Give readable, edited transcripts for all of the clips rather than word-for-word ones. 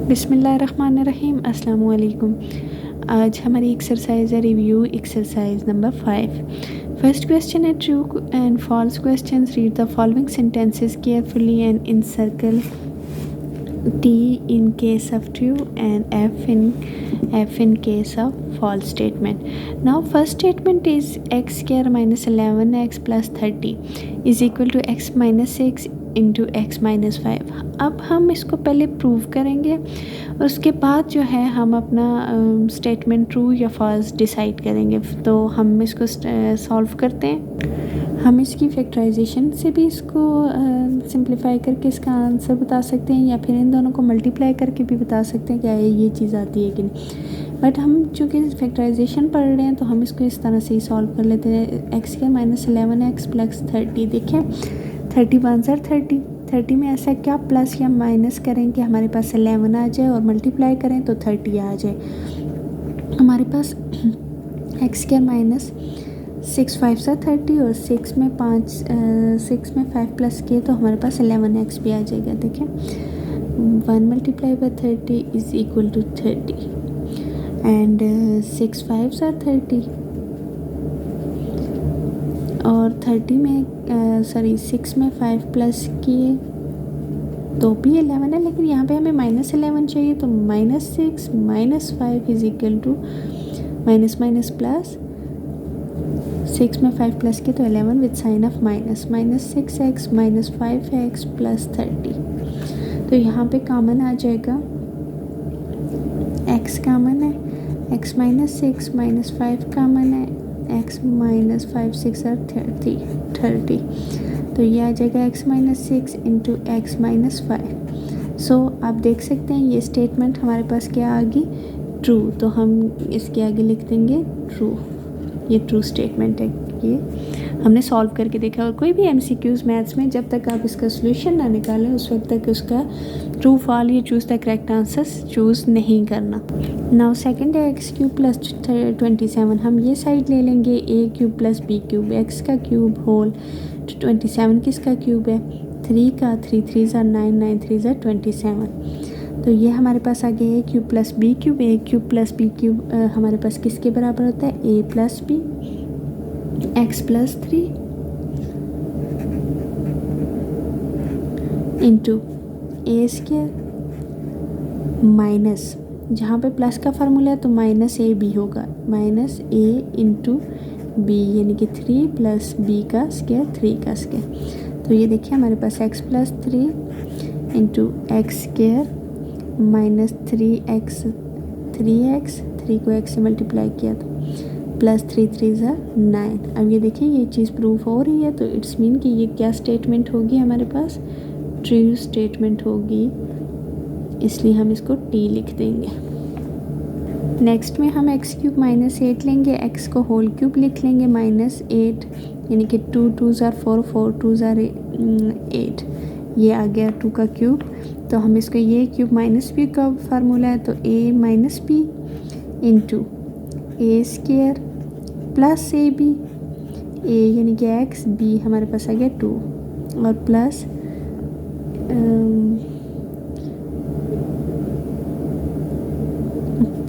बिस्मिल्लाहिर्रहमानिर्रहीम। अस्सलाम वालेकुम। आज हमारी एक्सरसाइज है review exercise number 5। First question है true and false questions. Read the following sentences carefully and encircle T in case of true and F in case of false statement. Now first statement is x square minus 11x plus 30 is equal to x minus 6 into x minus 5. अब हम इसको पहले prove करेंगे और उसके बाद जो है हम अपना स्टेटमेंट ट्रू या फॉल्स डिसाइड करेंगे। तो हम इसको सॉल्व करते हैं। हम इसकी फैक्टराइजेशन से भी इसको सिंप्लीफाई करके इसका आंसर बता सकते हैं या फिर इन दोनों को मल्टीप्लाई करके भी बता सकते हैं क्या ये चीज़ आती है कि नहीं। बट हम चूँकि फैक्टराइजेशन पढ़ रहे हैं तो हम इसको इस तरह से ही सॉल्व कर लेते हैं। एक्स के माइनस 11x प्लस 30। देखें 30 1 30 में ऐसा क्या प्लस या माइनस करें कि हमारे पास 11 आ जाए और मल्टीप्लाई करें तो 30 आ जाए। हमारे पास एक्स स्क्वायर माइनस 6 5 30 और 6 में 5 प्लस किए तो हमारे पास 11x भी आ जाएगा। देखें 1 multiply by 30 is equal to 30 and 6 5 30 और 30 में 6 में 5 प्लस किए तो भी 11 है, लेकिन यहाँ पे हमें -11 चाहिए तो -6 - 5 is equal to minus plus 6 में 5 प्लस किए तो 11 with sign of minus -6x - 5x plus 30। तो यहाँ पे कॉमन आ जाएगा x कॉमन है, x - 6 - 5 कॉमन है, x - 5 6 और 30 तो ये आ जाएगा x - 6 इंटू x - 5। सो आप देख सकते हैं ये स्टेटमेंट हमारे पास क्या आ गई ट्रू। तो हम इसके आगे लिख देंगे ट्रू। ये ट्रू स्टेटमेंट है। ये हमने सॉल्व करके देखा। और कोई भी MCQs मैथ्स में जब तक आप इसका सोल्यूशन ना निकालें उस वक्त तक उसका ट्रू फॉल या choose the correct answers choose नहीं करना। नाउ सेकंड है x³ प्लस 27। हम ये साइड ले लेंगे a³ प्लस b³। x का क्यूब होल 27 किसका क्यूब है 3 का। 3 3 9 9 3 27। तो ये हमारे पास आ गया a³ plus b³। a³ plus b³ हमारे पास किसके बराबर होता है a plus b x plus 3 into a square minus जहाँ पे प्लस का फार्मूला है तो -ab होगा -a इंटू b यानी कि 3 प्लस b का स्क्वायर 3 का स्क्वायर। तो ये देखिए हमारे पास x plus 3 into x square minus 3x 3 को x से मल्टीप्लाई किया तो प्लस 3 3 9। अब ये देखिए ये चीज़ प्रूफ हो रही है तो इट्स मीन कि ये क्या स्टेटमेंट होगी हमारे पास ट्रू स्टेटमेंट होगी, इसलिए हम इसको t लिख देंगे। नेक्स्ट में हम x³ माइनस 8 लेंगे, x को होल क्यूब लिख लेंगे -8 यानी कि 2 2 4 4 2 8 ये आ गया 2 का क्यूब। तो हम इसको ये क्यूब माइनस b का फार्मूला है तो a minus b into a square plus ab a यानी कि x b हमारे पास आ गया 2 और plus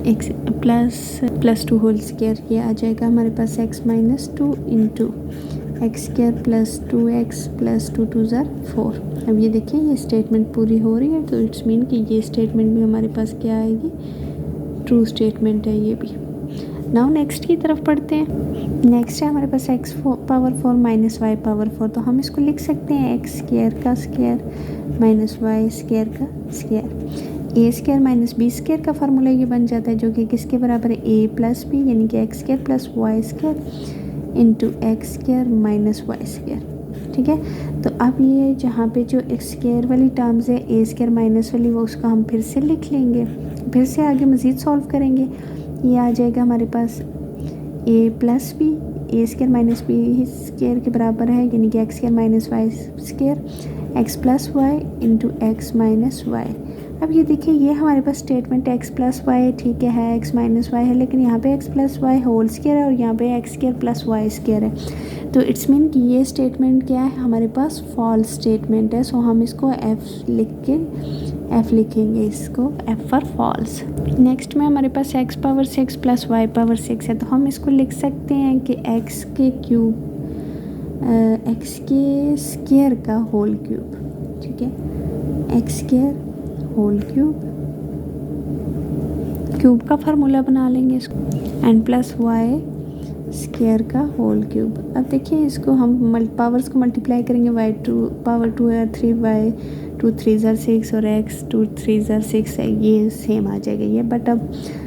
x plus 2 whole square ये आ जाएगा हमारे पास x minus 2 into x square plus 2x plus 2 2 4। अब ये देखिए ये स्टेटमेंट पूरी हो रही है तो इट्स मीन कि ये स्टेटमेंट भी हमारे पास क्या आएगी ट्रू स्टेटमेंट है ये भी। नाउ नेक्स्ट की तरफ पढ़ते हैं। नेक्स्ट है हमारे पास x power 4 minus y power 4। तो हम इसको लिख सकते हैं x स्क्वायर का स्क्वायर माइनस y स्क्वायर का square. a square minus b square का फार्मूला ये बन जाता है जो कि किसके बराबर है a प्लस b यानी कि x square plus y square into x square minus y square. ठीक है, तो अब ये जहाँ पे जो एक्स स्क्वायर वाली टर्म्स है ए स्क्वायर माइनस वाली वो उसको हम फिर से लिख लेंगे, फिर से आगे मज़ीद सॉल्व करेंगे। ये आ जाएगा हमारे पास ए plus b a square minus B square के बराबर है यानी कि x square minus y square x plus Y into x minus y. अब ये देखिए, ये हमारे पास स्टेटमेंट x प्लस वाई ठीक है x माइनस वाई है, लेकिन यहाँ पे x plus Y whole square है और यहाँ पे x square plus Y square है। तो इट्स मीन कि ये स्टेटमेंट क्या है, हमारे पास फॉल्स स्टेटमेंट है। सो हम इसको f लिखेंगे, इसको f फॉर फॉल्स। नेक्स्ट में हमारे पास x power 6 plus y power 6 है, तो हम इसको लिख सकते हैं कि x के स्क्वायर का होल क्यूब, ठीक है, x स्क्वायर होल क्यूब का फार्मूला बना लेंगे इसको, एंड प्लस वाई स्क्वायर का होल क्यूब। अब देखिए, इसको हम पावर्स को मल्टीप्लाई करेंगे, वाई टू पावर 2 है 3, वाई 2 3 ज़र 6 और x 2 3 ज़र 6 है, ये सेम आ जाएगा ये। बट अब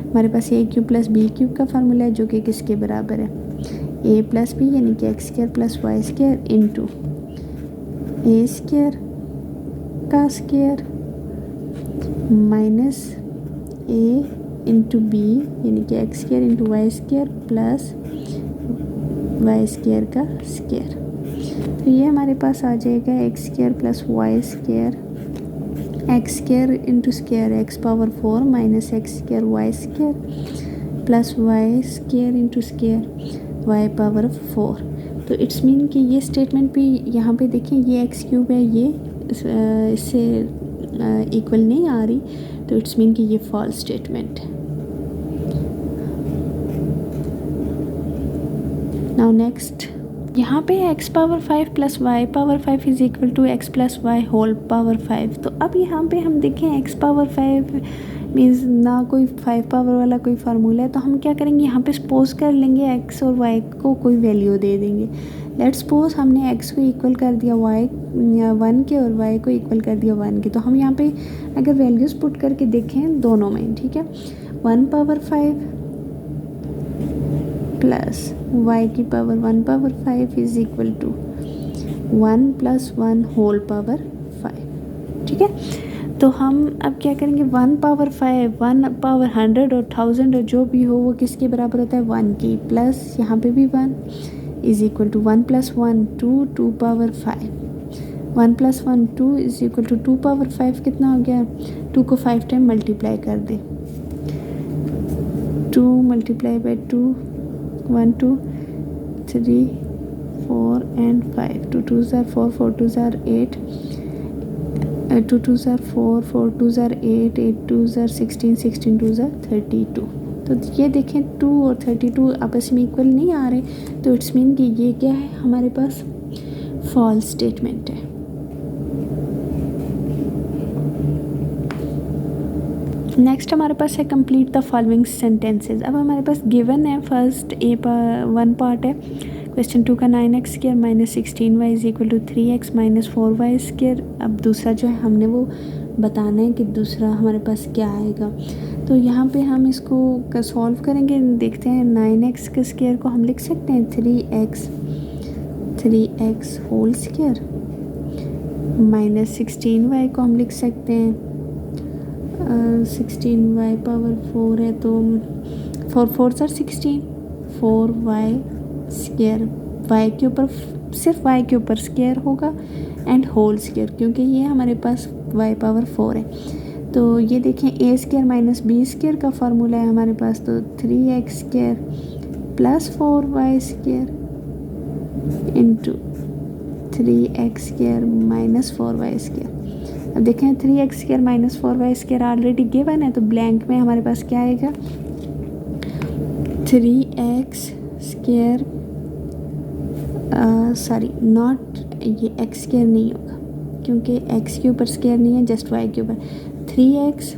हमारे पास ए क्यूब प्लस बी क्यूब का फार्मूला है, जो कि किसके बराबर है, ए प्लस बी यानी कि x square plus Y square into ए स्क्वायर का square minus A into B यानी कि x square into Y square plus Y square का स्क्वायर। तो ये हमारे पास आ जाएगा X square plus Y square, X square into square X power 4 minus X square Y square plus Y square into square Y power 4। तो it's mean कि ये स्टेटमेंट भी यहाँ पे देखें, ये एक्स क्यूब है, ये इससे इक्वल नहीं आ रही, तो इट्स मीन कि ये फॉल्स स्टेटमेंट है। नाउ नेक्स्ट, यहाँ पे x power 5 plus y power 5 is equal to x plus Y whole power 5। तो अब यहाँ पे हम देखें x पावर 5 मीन्स ना कोई 5 पावर वाला कोई फार्मूला है, तो हम क्या करेंगे, यहाँ पे सपोज कर लेंगे x और y को कोई वैल्यू दे देंगे। लेट्स सपोज हमने x को इक्वल कर दिया y 1 के और y को इक्वल कर दिया 1 के। तो हम यहाँ पे अगर वैल्यूज़ पुट करके देखें दोनों में, ठीक है, 1 पावर 5 प्लस y की power 1 power 5 is equal to 1 plus 1 whole power 5, ठीक है। तो हम अब क्या करेंगे, 1 पावर 5 1 पावर 100 और 1000 और जो भी हो वो किसके बराबर होता है, 1 की, प्लस यहाँ पे भी 1 is equal to 1 plus 1 2 power 5, 1 plus 1 2 is equal to 2 power 5। कितना हो गया, 2 को 5 टाइम मल्टीप्लाई कर दें, 2 मल्टीप्लाई बाई 2 1 2 3 4 एंड 5, 2 2 ज़ार 4 4 2 ज़ार 8 2 2 ज़ार 4 4 2 ज़ार 8 8 2 ज़ार 16 16 2 ज़ार 32। तो ये देखें 2 और 32 आपस में इक्वल नहीं आ रहे, तो इट्स मीन कि ये क्या है, हमारे पास फॉल्स स्टेटमेंट है। नेक्स्ट हमारे पास है कंप्लीट द फॉलोइंग सेंटेंसेस। अब हमारे पास गिवन है, फर्स्ट वन पार्ट है क्वेश्चन 2 का 9x square minus 16y is equal to 3x minus 4y square. अब दूसरा जो है हमने वो बताना है कि दूसरा हमारे पास क्या आएगा। तो यहाँ पे हम इसको सॉल्व करेंगे, देखते हैं 9x के स्क्वायर को हम लिख सकते हैं 3x whole square minus 16y को हम लिख सकते हैं 16y पावर 4 है, तो 4 4 सर 16 4y स्क्वायर, y के ऊपर सिर्फ y के ऊपर स्क्वायर होगा एंड होल स्क्वायर, क्योंकि ये हमारे पास y पावर 4 है। तो ये देखें a square minus b square का फार्मूला है हमारे पास, तो 3x square plus 4y square into 3x square minus 4y square. अब देखें 3x square minus 4y square already given है, तो ब्लैंक में हमारे पास क्या आएगा, 3x स्क्वायर सॉरी नॉट, ये x स्क्वायर नहीं होगा क्योंकि x के ऊपर स्क्वायर नहीं है, जस्ट y के ऊपर 3x,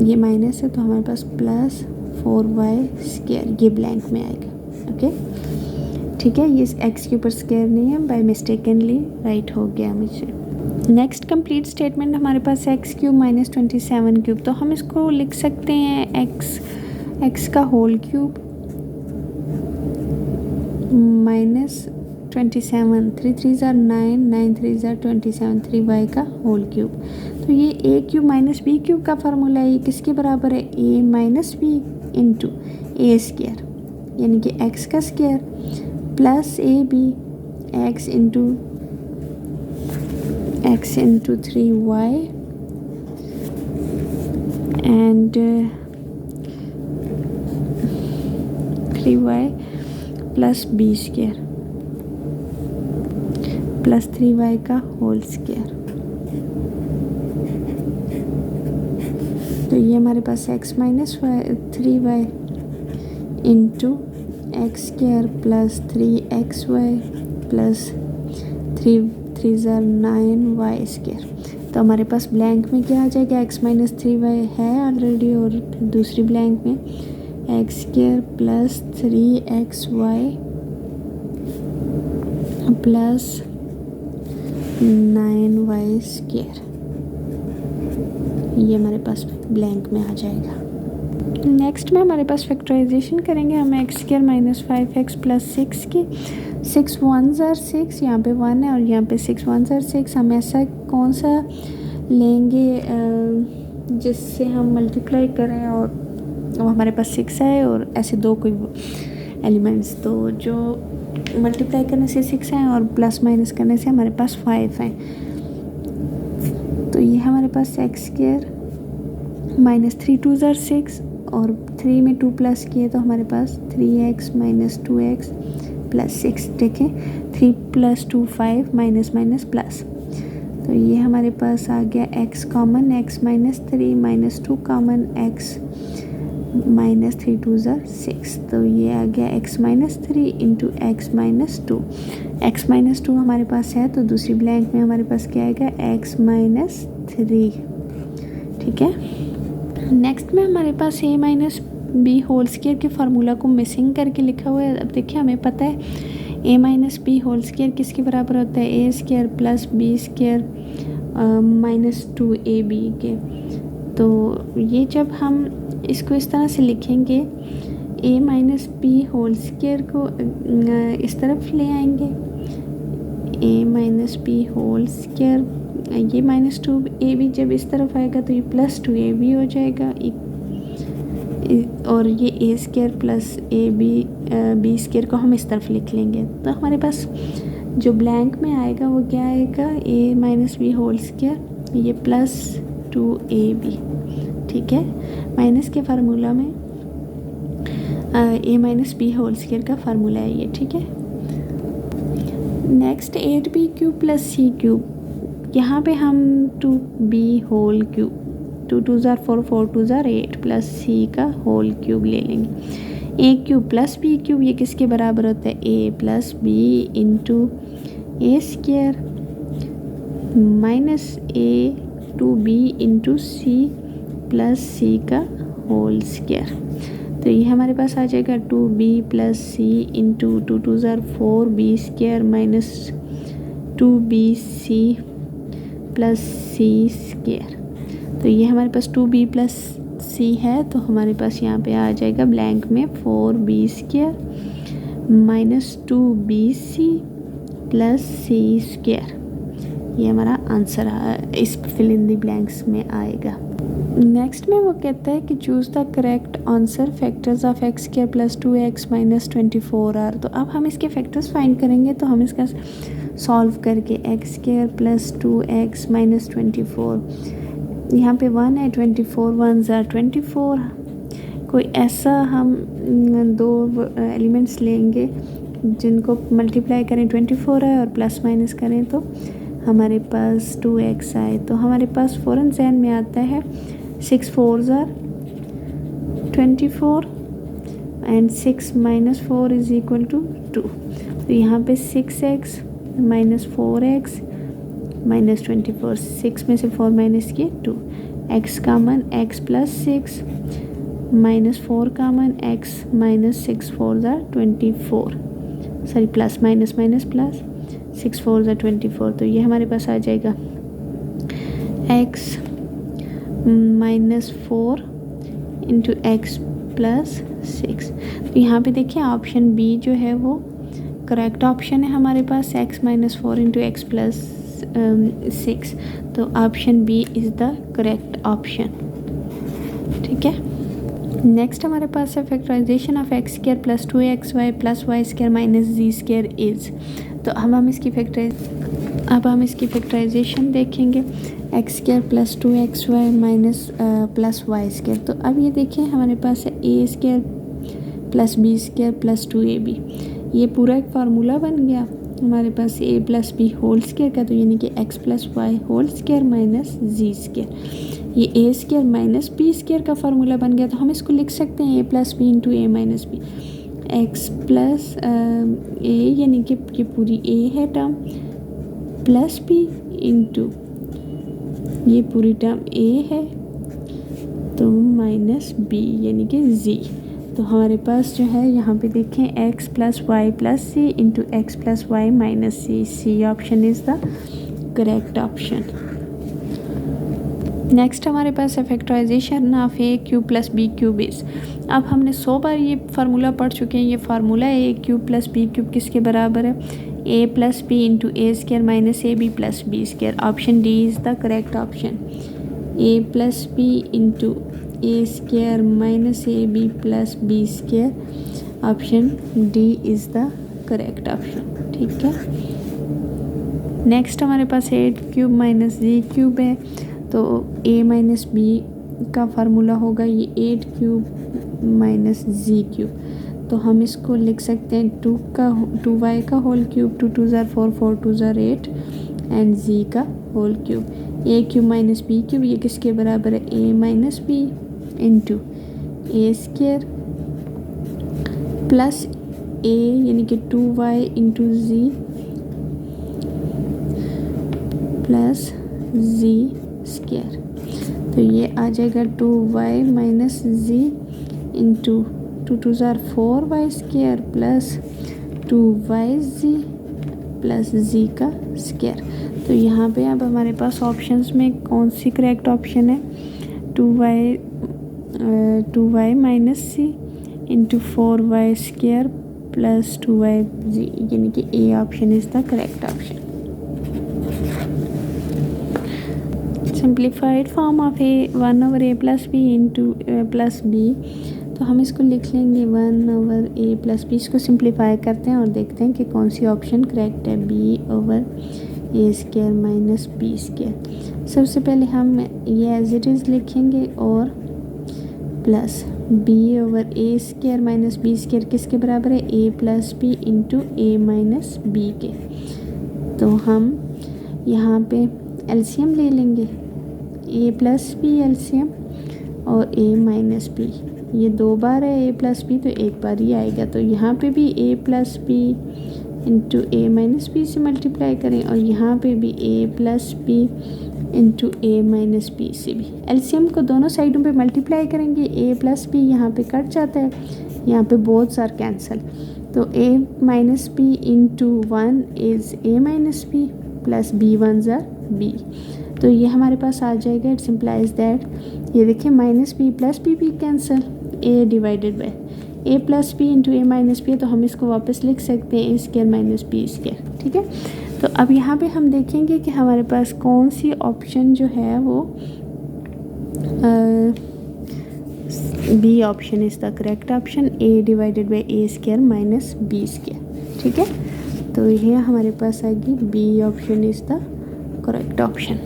ये माइनस है तो हमारे पास प्लस 4y स्क्वायर, ये ब्लैंक में आएगा। ओके ठीक है, ये x के ऊपर स्क्वायर नहीं है, बाय मिस्टेकनली राइट हो गया मुझे। नेक्स्ट कंप्लीट स्टेटमेंट हमारे पास एक्स क्यूब माइनस 27 क्यूब, तो हम इसको लिख सकते हैं एक्स का होल क्यूब माइनस 27, 3 3 ज़ार 9 9 3 ज़ार 27 3y का होल क्यूब। तो ये a cube minus B cube का फार्मूला है, ये किसके बराबर है, a minus B into A square यानी कि x का square plus a b x into x into 3y and 3y plus B square plus 3y का होल स्क्वायर। तो ये हमारे पास x minus 3y into x square plus 3xy plus 9y square. तो हमारे पास ब्लैंक में क्या आ जाएगा, x माइनस 3y है ऑलरेडी और दूसरी ब्लैंक में x square plus 3xy plus 9y square. ये हमारे पास ब्लैंक में आ जाएगा। नेक्स्ट में हमारे पास फैक्टराइजेशन करेंगे हम x square minus 5x plus 6 की। 6 1s are 6, यहाँ पे 1 है और यहाँ पे 6 1s are 6। हम ऐसा कौन सा लेंगे जिससे हम मल्टीप्लाई करें और वो हमारे पास 6 है और ऐसे दो कोई एलिमेंट्स, तो जो मल्टीप्लाई करने से 6 हैं और प्लस माइनस करने से हमारे पास 5 हैं। तो ये हमारे पास X square minus 3 2s are 6 और 3 में 2 प्लस किए तो हमारे पास 3x माइनस 2x प्लस 6। देखें 3 प्लस 2 5 माइनस माइनस प्लस। तो ये हमारे पास आ गया x common, x minus 3 minus 2 common, x minus 3 2s are 6। तो ये आ गया x minus 3 into x minus 2। x minus 2 हमारे पास है तो दूसरी ब्लैंक में हमारे पास क्या आएगा, x माइनस 3। ठीक है। नेक्स्ट में हमारे पास a minus b whole square के फार्मूला को मिसिंग करके लिखा हुआ है। अब देखिए हमें पता है a minus b whole square किसके बराबर होता है, a square plus B square minus 2ab के। तो ये जब हम इसको इस तरह से लिखेंगे a minus b whole square को इस तरफ ले आएंगे, a minus b whole square, ये माइनस 2ab जब इस तरफ आएगा तो ये प्लस 2ab हो जाएगा और ये a square plus B square को हम इस तरफ लिख लेंगे। तो हमारे पास जो ब्लैंक में आएगा वो क्या आएगा, a minus b whole square, ये प्लस 2ab। ठीक है, माइनस के फार्मूला में a minus b whole square का फार्मूला है ये। ठीक है। Next 8b cube plus c cube, यहाँ पे हम 2b whole cube, 2 2s are 4 4 2s are 8 plus c का होल क्यूब ले लेंगे। a cube plus b cube ये किसके बराबर होता है, a plus b into A square minus a 2b into C plus C का होल स्क्वायर। तो ये हमारे पास आ जाएगा 2b plus c into 2 2s are 4b square minus 2bc plus C square. तो ये हमारे पास 2b प्लस c है तो हमारे पास यहाँ पे आ जाएगा ब्लैंक में 4b square minus 2bc plus सी स्क्वायर। ये हमारा आंसर इस फिल इन द ब्लैंक्स में आएगा। नेक्स्ट में वो कहता है कि choose the correct answer factors of x square plus 2x minus 24 are. तो अब हम इसके फैक्टर्स फाइंड करेंगे। तो हम इसका सॉल्व करके x square plus 2x minus 24, यहाँ पे 1 है, 24 1s are 24। कोई ऐसा हम दो एलिमेंट्स लेंगे जिनको मल्टीप्लाई करें 24 है और प्लस माइनस करें तो हमारे पास 2x आए। तो हमारे पास फ़ौरन ज़हन में आता है 6 4s are 24 and 6 minus 4 is equal to 2। तो यहाँ पे 6x माइनस 4x माइनस 24, 6 में से 4 माइनस किए 2, x common x plus 6 minus 4 common x minus 6 4s are 24, sorry plus minus minus plus 6 4s are 24। तो ये हमारे पास आ जाएगा x minus 4 into x plus 6। तो यहाँ पे देखिए ऑप्शन बी जो है वो करेक्ट ऑप्शन है हमारे पास, x minus 4 into x plus 6। तो option B is the correct option. ठीक है। नेक्स्ट हमारे पास है factorisation of x square plus 2xy प्लस Y square minus Z square is. तो हम इसकी अब हम इसकी फैक्टराइजेशन देखेंगे, X square plus 2xy minus plus Y square. तो अब ये देखिए हमारे पास है A square plus B square plus 2ab। ये पूरा एक फार्मूला बन गया हमारे पास ए प्लस बी होल स्क्वायर का, तो यानी कि X plus Y whole square minus Z square. ये A square minus B square का फार्मूला बन गया, तो हम इसको लिख सकते हैं A plus B into A minus B. X plus A यानी कि ये पूरी ए है टर्म, प्लस बी इंटू ये पूरी टर्म ए है तो माइनस बी यानी कि जी। तो हमारे पास जो है यहाँ पे देखें x plus y plus c into x plus y minus c, c option is the correct option. Next हमारे पास है factorisation of a cube plus B cube is. अब हमने 100 बार ये फार्मूला पढ़ चुके हैं। ये फार्मूला है A cube plus B cube किसके बराबर है, A plus B into A square minus A B plus B square. Option D is the correct option, A plus B into A square minus A B plus B square. Option D is the correct option. ठीक है, next हमारे पास 8 cube minus Z cube है, तो a minus B का formula होगा ये 8 cube minus Z cube. तो हम इसको लिख सकते हैं 2y का होल क्यूब, 2 2 ज़ार 4 4 2 ज़ार 8 एंड z का whole cube. a cube minus B cube ये किसके बराबर है, a minus B into A square plus a यानी कि 2y into Z plus Z square. तो ये आ जाएगा 2y माइनस जी इंटू 2 2 ज़ार 4y square plus 2yz plus Z का स्क्वायर। तो यहाँ पे अब हमारे पास ऑप्शंस में कौन सी करेक्ट ऑप्शन है, 2y minus C into 4y square plus 2yz यानी कि A option is the correct option. Simplified form of A 1 over A plus B into plus B. तो हम इसको लिख लेंगे 1 ओवर ए प्लस बी। इसको simplify करते हैं और देखते हैं कि कौन सी ऑप्शन करेक्ट है, B over A square minus B square. सबसे पहले हम ये एज इट इज़ लिखेंगे और plus B over A square minus B square किसके बराबर है, A plus B into A minus B के। तो हम यहाँ पे एलसीएम ले लेंगे, ए प्लस बी एलसीएम और ए माइनस बी। ये 2 बार है ए प्लस बी तो एक बार ही आएगा, तो यहाँ पे भी ए प्लस बी इंटू ए माइनस बी से मल्टीप्लाई करें और यहाँ पे भी ए प्लस बी इंटू ए माइनस बी से भी। एलसीएम को दोनों साइडों पे मल्टीप्लाई करेंगे, ए प्लस बी यहाँ पे कट जाता है, यहाँ पे बोथ आर कैंसल। तो A minus B into 1 is A minus B plus B 1 ज़ार बी। तो ये हमारे पास आ जाएगा, इट्स इम्प्लाइज दैट, ये देखिए minus B plus b cancel, a divided by a plus B into A minus b. तो हम इसको वापस लिख सकते हैं ए स्क्वायर माइनस बी स्क्वायर। ठीक है, तो अब यहाँ पे हम देखेंगे कि हमारे पास कौन सी ऑप्शन जो है वो B option is the correct option, A divided by A square minus B square. ठीक है, तो ये हमारे पास आएगी B option is the correct option.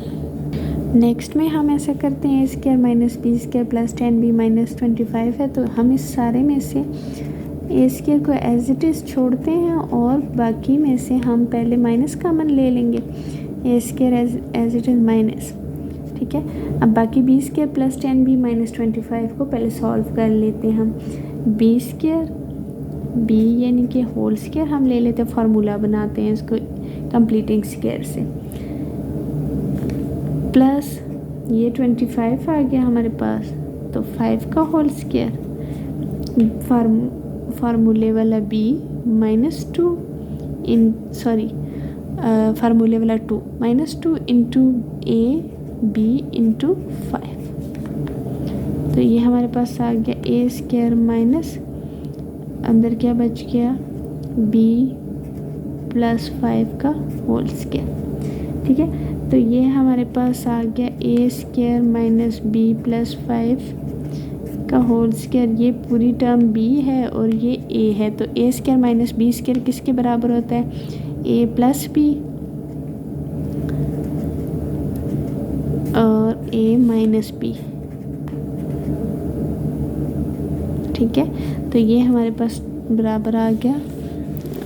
Next में हम ऐसा करते हैं, ए square minus B square plus 10b minus 25 है, तो हम इस सारे में से ए स्क्वायर को एज इट इज़ छोड़ते हैं और बाकी में से हम पहले माइनस कॉमन ले लेंगे, A square as it is minus. ठीक है, अब बाकी B square plus 10b minus 25 को पहले सॉल्व कर लेते हैं हम। बी स्क्वायर बी यानी कि होल स्क्वायर हम ले लेते हैं, फार्मूला बनाते हैं इसको कंप्लीटिंग स्क्वायर से, प्लस ये 25 आ गया हमारे पास, तो 5 का होल स्क्वायर फार्मूले वाला b माइनस 2 इन सॉरी फार्मूले वाला 2 minus 2 into a b into 5। तो ये हमारे पास आ गया ए स्क्वायर माइनस अंदर क्या बच गया, b प्लस 5 का होल स्क्वायर। ठीक है, तो ये हमारे पास आ गया ए स्क्वायर माइनस बी प्लस 5 का होल स्क्वायर। ये पूरी टर्म b है और ये a है, तो a square minus B square किसके बराबर होता है, a plus b a minus b. ठीक है, तो ये हमारे पास बराबर आ गया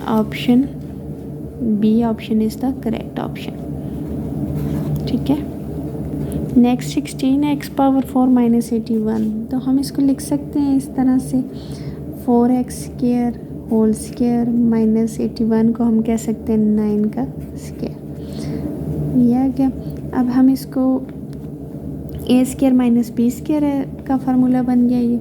option b. Option is the correct option. ठीक है, नेक्स्ट 16 एक्स पावर 4 माइनस 81। तो हम इसको लिख सकते हैं इस तरह से 4x² होल स्क्वायर माइनस 81 को हम कह सकते हैं 9 का स्क्वायर। ये आ गया। अब हम इसको a² माइनस b² का फार्मूला बन गया ये,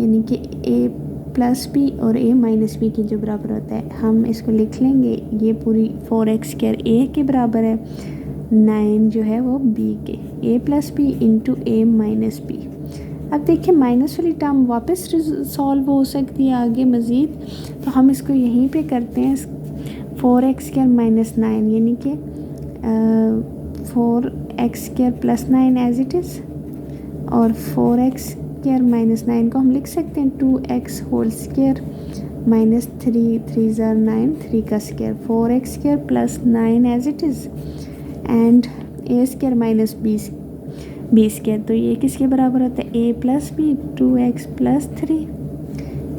यानी कि a प्लस बी और a माइनस बी के जो बराबर होता है। हम इसको लिख लेंगे, ये पूरी 4x² a के बराबर है, 9 जो है वो b के, a plus B into a minus b. अब देखिए माइनस वाली टर्म वापस सॉल्व हो सकती है आगे मज़ीद, तो हम इसको यहीं पे करते हैं 4x² माइनस 9, यानी कि 4x² plus 9 as it is, और 4x² माइनस 9 को हम लिख सकते हैं 2x होल स्क्वायर माइनस 3 ज़ार 9 3 का square, 4x² plus 9 as it is and a² minus b²। तो ये किसके बराबर होता है, a plus b 2x plus 3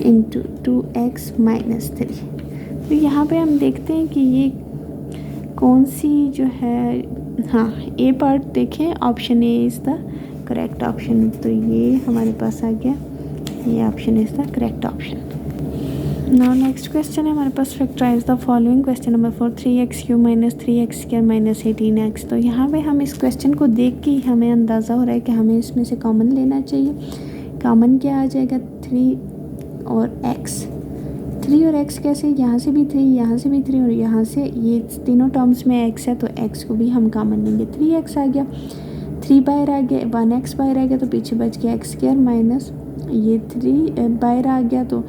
into 2x minus 3। तो यहाँ पे हम देखते हैं कि ये कौन सी जो है, हाँ ए पार्ट देखें, option A is the correct option. तो ये हमारे पास आ गया, ये option is the correct option. Now next question है हमारे पास, factorise the following. Question number 4 3x³ minus 3x² minus 18x। तो यहाँ पे हम इस क्वेश्चन को देख के हमें अंदाज़ा हो रहा है कि हमें इसमें से कॉमन लेना चाहिए। कॉमन क्या आ जाएगा, 3 और x। 3 और x कैसे, यहाँ से भी 3, यहाँ से भी 3 और यहाँ से, ये तीनों टर्म्स में x है तो x को भी हम कॉमन लेंगे। 3x आ गया, 3 बाहर आ गया, 1x बाहर आ गया तो पीछे बच गया x² माइनस ये 3 बाहर आ गया तो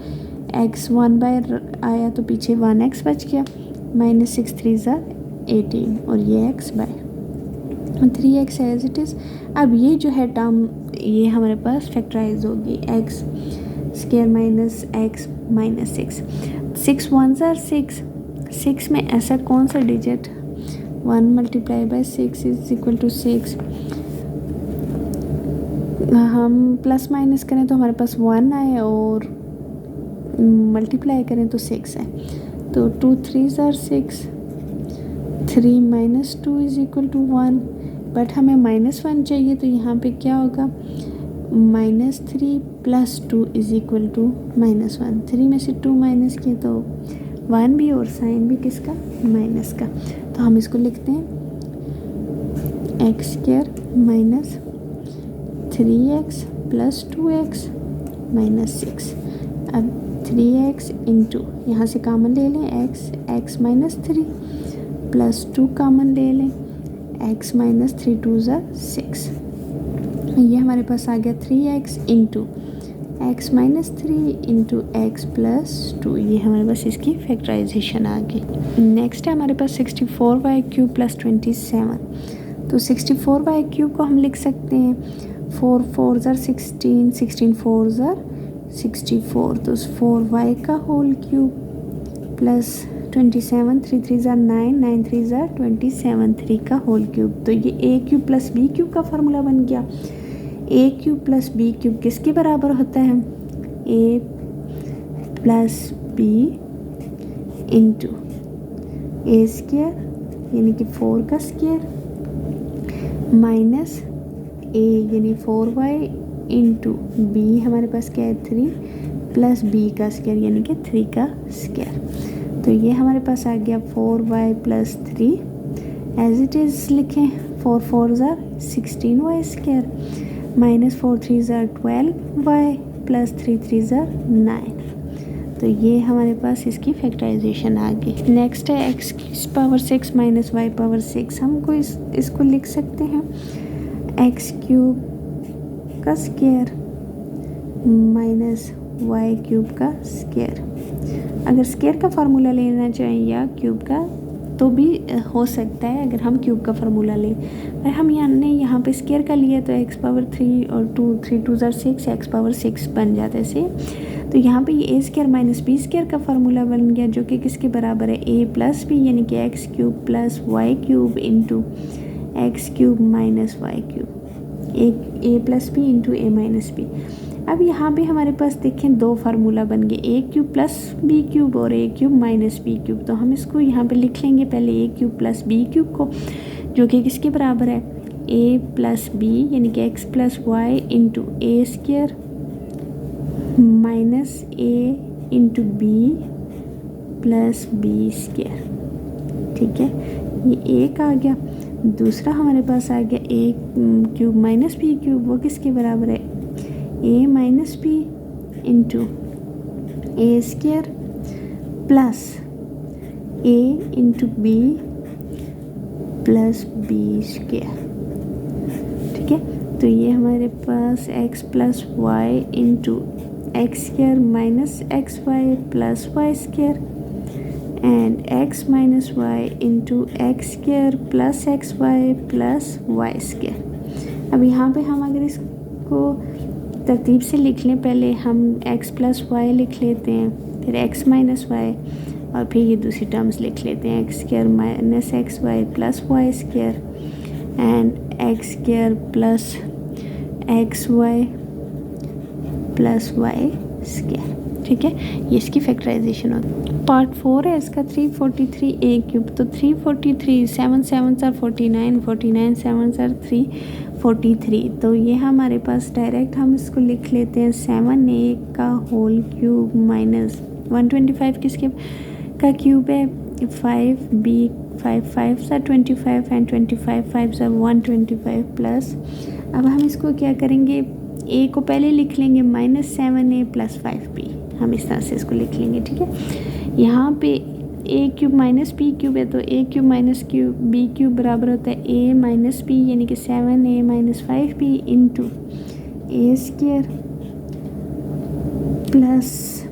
x 1 बाहर आया तो पीछे 1x बच गया, माइनस 6 3 ज़ार 18 और ये x by 3x as it is. अब ये जो है टर्म ये हमारे पास फैक्टराइज होगी, x² माइनस x माइनस 6 1 ज़ार 6 में ऐसा कौन सा digit 1 multiply by 6 is equal to 6। हम प्लस माइनस करें तो हमारे पास 1 आए और मल्टीप्लाई करें तो 6 है, तो 2 3 ज़ार 6, 3 minus 2 is equal to 1, but हमें -1 चाहिए तो यहाँ पे क्या होगा, -3 प्लस 2 इज़ इक्वल टू -1। 3 में से 2 माइनस किए तो 1 भी और साइन भी किसका, माइनस का। तो हम इसको लिखते हैं x² minus 3x plus 2x minus 6। अब 3x इंटू यहाँ से कॉमन ले लें x माइनस 3 प्लस 2 कॉमन ले लें x माइनस 3 2 ज़ार 6। ये हमारे पास आ गया 3x into x minus 3 into x plus 2। ये हमारे पास इसकी फैक्टराइजेशन आ गई। नेक्स्ट है हमारे पास 64y³ प्लस 27। तो 64y³ को हम लिख सकते हैं 4 4 ज़ार 16 16 4 ज़ार 64, तो 4y का होल क्यूब प्लस 27 3 3 ज़ार 9 9 3 ज़ार 27 3 का होल क्यूब। तो ये a³ प्लस b³ का फार्मूला बन गया। a³ प्लस b³ किसके बराबर होता है, a plus b into a² यानी कि 4 का स्क्वायर माइनस a यानी 4y इंटू बी हमारे पास क्या है 3 प्लस बी का स्क्वायर यानी कि 3 का स्क्वायर। तो ये हमारे पास आ गया 4y plus 3 as it is लिखें, 4 4 ज़ार 16y स्क्वायर माइनस 4 3 ज़ार 12y प्लस 3 3 ज़ार 9। तो ये हमारे पास इसकी फैक्टराइजेशन आ गई। नेक्स्ट है x³ power 6 minus y power 6। हमको इसको लिख सकते हैं x³ का स्क्वायर माइनस y³ का स्क्वायर। अगर स्क्वायर का फार्मूला लेना चाहें या क्यूब का तो भी हो सकता है, अगर हम क्यूब का फार्मूला लें, पर हम यहाँ पे स्क्वायर का लिया तो x पावर 3 और 2 3 2 ज़ार 6 x पावर 6 बन जाता है से। तो यहाँ पे ये a² माइनस b² का फार्मूला बन गया जो कि किसके बराबर है, a प्लस b यानी कि x³ plus y³ into x³ minus y³। ए प्लस बी इंटू ए माइनस बी। अब यहाँ पे हमारे पास देखें दो फार्मूला बन गए, ए क्यूब प्लस बी क्यूब और ए क्यूब माइनस बी क्यूब। तो हम इसको यहाँ पे लिख लेंगे पहले ए क्यूब प्लस बी क्यूब को, जो कि किसके बराबर है, ए प्लस बी यानी कि X plus Y into A square minus A into B plus B square. ठीक है, ये एक आ गया। दूसरा हमारे पास आ गया a cube minus B cube, वो किसके बराबर है, a minus B into A square plus a into B plus B square. ठीक है, तो ये हमारे पास x plus Y into x square minus x y plus Y square and x minus y into x square plus x y plus Y square. अब यहाँ पे हम अगर इसको तरतीब से लिख लें, पहले हम x प्लस वाई लिख लेते हैं, फिर x माइनस वाई, और फिर ये दूसरी टर्म्स लिख लेते हैं, x square minus x y plus Y square and x square plus x y plus Y square. ठीक है, ये इसकी फैक्टराइजेशन होती है। पार्ट 4 है इसका 343 ए क्यूब। तो 343 7 7 49, 49 7 343। तो ये हमारे पास डायरेक्ट हम इसको लिख लेते हैं 7a का होल क्यूब माइनस 125 किसके का क्यूब है, 5b 5 5 25 एंड 25 5 125 प्लस। अब हम इसको क्या करेंगे, a को पहले लिख लेंगे -7a प्लस 5b, हम इस तरह से इसको लिख लेंगे। ठीक है, यहाँ पे a cube minus B cube है, तो a cube minus cube b cube बराबर होता है ए माइनस बी यानी कि 7a minus 5b into A square plus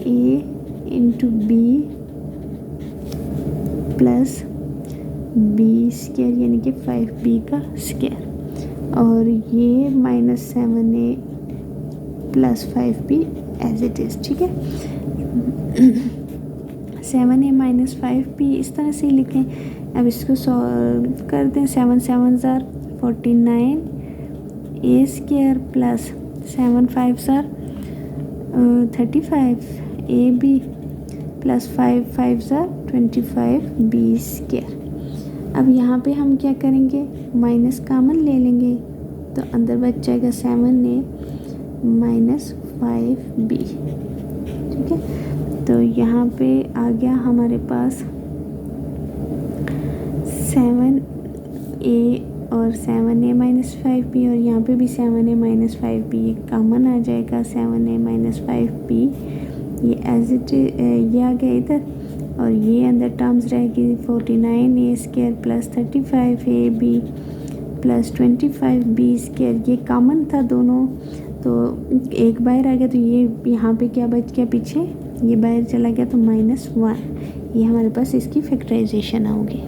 a into B plus B square यानी कि 5b का स्क्वायर, और ये -7a plus 5b as it is. ठीक है, 7a माइनस 5b इस तरह से लिखें। अब इसको सॉल्व कर दें, 7 7 49 a square plus 7 5 35 a B plus 5 5 25 b square. अब यहाँ पे हम क्या करेंगे, माइनस कामन ले लेंगे, तो अंदर बच जाएगा 7a माइनस 5b। ठीक है, तो यहाँ पे आ गया हमारे पास 7a और 7a माइनस 5b, और यहाँ पे भी 7a माइनस 5b ये कामन आ जाएगा, 7a माइनस 5b ये एज इट ये आ गया इधर, और ये अंदर टर्म्स रहेगी 49a square plus 35ab plus 25b square, ये कॉमन था दोनों, तो एक बाहर आ गया, तो ये यहाँ पे क्या बच गया पीछे, ये बाहर चला गया, तो -1। ये हमारे पास इसकी फैक्टराइजेशन होगी।